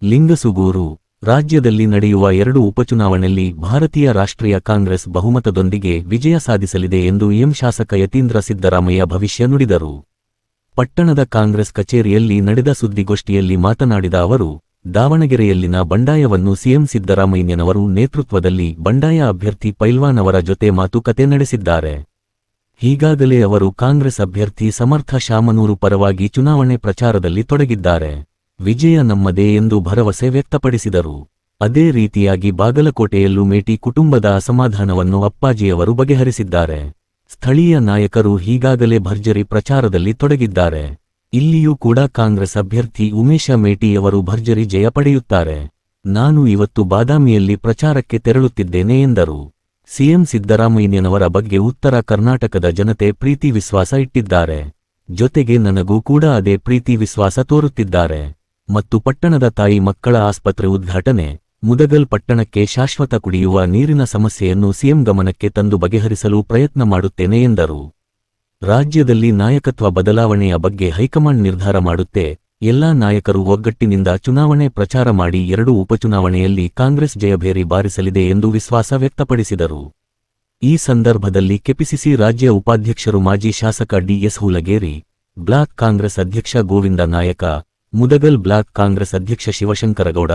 ಲಿಂಗಸುಗೂರು ರಾಜ್ಯದಲ್ಲಿ ನಡೆಯುವ 2 ಉಪಚುನಾವಣೆಯಲ್ಲಿ ಭಾರತೀಯ ರಾಷ್ಟ್ರೀಯ ಕಾಂಗ್ರೆಸ್ ಬಹುಮತದೊಂದಿಗೆ ವಿಜಯ ಸಾಧಿಸಲಿದೆ ಎಂದು ಶಾಸಕ ಯತೀಂದ್ರ ಸಿದ್ದರಾಮಯ್ಯ ಭವಿಷ್ಯ ನುಡಿದರು. ಪಟ್ಟಣದ ಕಾಂಗ್ರೆಸ್ ಕಚೇರಿಯಲ್ಲಿ ನಡೆದ ಸುದ್ದಿಗೋಷ್ಠಿಯಲ್ಲಿ ಮಾತನಾಡಿದ ಅವರು, ದಾವಣಗೆರೆಯಲ್ಲಿನ ಬಂಡಾಯವನ್ನು ಸಿಎಂ ಸಿದ್ದರಾಮಯ್ಯನವರು ನೇತೃತ್ವದಲ್ಲಿ ಬಂಡಾಯ ಅಭ್ಯರ್ಥಿ ಪೈಲ್ವಾನ್ ಅವರ ಜೊತೆ ಮಾತುಕತೆ ನಡೆಸಿದ್ದಾರೆ. ಈಗಾಗಲೇ ಅವರು ಕಾಂಗ್ರೆಸ್ ಅಭ್ಯರ್ಥಿ ಸಮರ್ಥ ಶಾಮನೂರು ಪರವಾಗಿ ಚುನಾವಣೆ ಪ್ರಚಾರದಲ್ಲಿ ತೊಡಗಿದ್ದಾರೆ. ವಿಜಯ ನಮ್ಮದೇ ಎಂದು ಭರವಸೆ ವ್ಯಕ್ತಪಡಿಸಿದರು. ಅದೇ ರೀತಿಯಾಗಿ ಬಾಗಲಕೋಟೆಯಲ್ಲೂ ಮೇಟಿ ಕುಟುಂಬದ ಅಸಮಾಧಾನವನ್ನು ಅಪ್ಪಾಜಿಯವರು ಬಗೆಹರಿಸಿದ್ದಾರೆ. ಸ್ಥಳೀಯ ನಾಯಕರು ಈಗಾಗಲೇ ಭರ್ಜರಿ ಪ್ರಚಾರದಲ್ಲಿ ತೊಡಗಿದ್ದಾರೆ. ಇಲ್ಲಿಯೂ ಕೂಡ ಕಾಂಗ್ರೆಸ್ ಅಭ್ಯರ್ಥಿ ಉಮೇಶ ಮೇಟಿಯವರು ಭರ್ಜರಿ ಜಯ ಪಡೆಯುತ್ತಾರೆ. ನಾನು ಇವತ್ತು ಬಾದಾಮಿಯಲ್ಲಿ ಪ್ರಚಾರಕ್ಕೆ ತೆರಳುತ್ತಿದ್ದೇನೆ ಎಂದರು. ಸಿಎಂ ಸಿದ್ದರಾಮಯ್ಯನವರ ಬಗ್ಗೆ ಉತ್ತರ ಕರ್ನಾಟಕದ ಜನತೆ ಪ್ರೀತಿ ವಿಶ್ವಾಸ ಇಟ್ಟಿದ್ದಾರೆ. ಜೊತೆಗೆ ನನಗೂ ಕೂಡ ಅದೇ ಪ್ರೀತಿ ವಿಶ್ವಾಸ ತೋರುತ್ತಿದ್ದಾರೆ. ಮತ್ತು ಪಟ್ಟಣದ ತಾಯಿ ಮಕ್ಕಳ ಆಸ್ಪತ್ರೆ ಉದ್ಘಾಟನೆ, ಮುದಗಲ್ ಪಟ್ಟಣಕ್ಕೆ ಶಾಶ್ವತ ಕುಡಿಯುವ ನೀರಿನ ಸಮಸ್ಯೆಯನ್ನು ಸಿಎಂ ಗಮನಕ್ಕೆ ತಂದು ಬಗೆಹರಿಸಲು ಪ್ರಯತ್ನ ಮಾಡುತ್ತೇನೆ ಎಂದರು. ರಾಜ್ಯದಲ್ಲಿ ನಾಯಕತ್ವ ಬದಲಾವಣೆಯ ಬಗ್ಗೆ ಹೈಕಮಾಂಡ್ ನಿರ್ಧಾರ ಮಾಡುತ್ತೆ. ಎಲ್ಲಾ ನಾಯಕರು ಒಗ್ಗಟ್ಟಿನಿಂದ ಚುನಾವಣೆ ಪ್ರಚಾರ ಮಾಡಿ 2 ಉಪಚುನಾವಣೆಯಲ್ಲಿ ಕಾಂಗ್ರೆಸ್ ಜಯಭೇರಿ ಬಾರಿಸಲಿದೆ ಎಂದು ವಿಶ್ವಾಸ ವ್ಯಕ್ತಪಡಿಸಿದರು. ಈ ಸಂದರ್ಭದಲ್ಲಿ ಕೆಪಿಸಿಸಿ ರಾಜ್ಯ ಉಪಾಧ್ಯಕ್ಷರು ಮಾಜಿ ಶಾಸಕ ಡಿಎಸ್ ಹುಲಗೇರಿ, ಬ್ಲಾಕ್ ಕಾಂಗ್ರೆಸ್ ಅಧ್ಯಕ್ಷ ಗೋವಿಂದ ನಾಯಕ, ಮುದಗಲ್ ಬ್ಲಾಕ್ ಕಾಂಗ್ರೆಸ್ ಅಧ್ಯಕ್ಷ ಶಿವಶಂಕರಗೌಡ,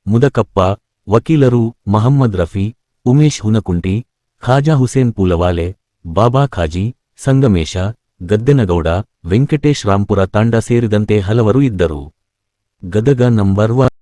ಮುದಕಪ್ಪ, ವಕೀಲರು ಮಹಮ್ಮದ್ ರಫಿ, ಉಮೇಶ್ ಹುನಕುಂಟಿ, ಖಾಜಾ ಹುಸೇನ್ ಪೂಲವಾಲೆ, ಬಾಬಾ ಖಾಜಿ, ಸಂಗಮೇಶ, ಗದ್ದೆನಗೌಡ, ವೆಂಕಟೇಶ್ ರಾಂಪುರ ತಾಂಡ ಸೇರಿದಂತೆ ಹಲವರು ಇದ್ದರು. ಗದಗ ನಂಬರ್ 1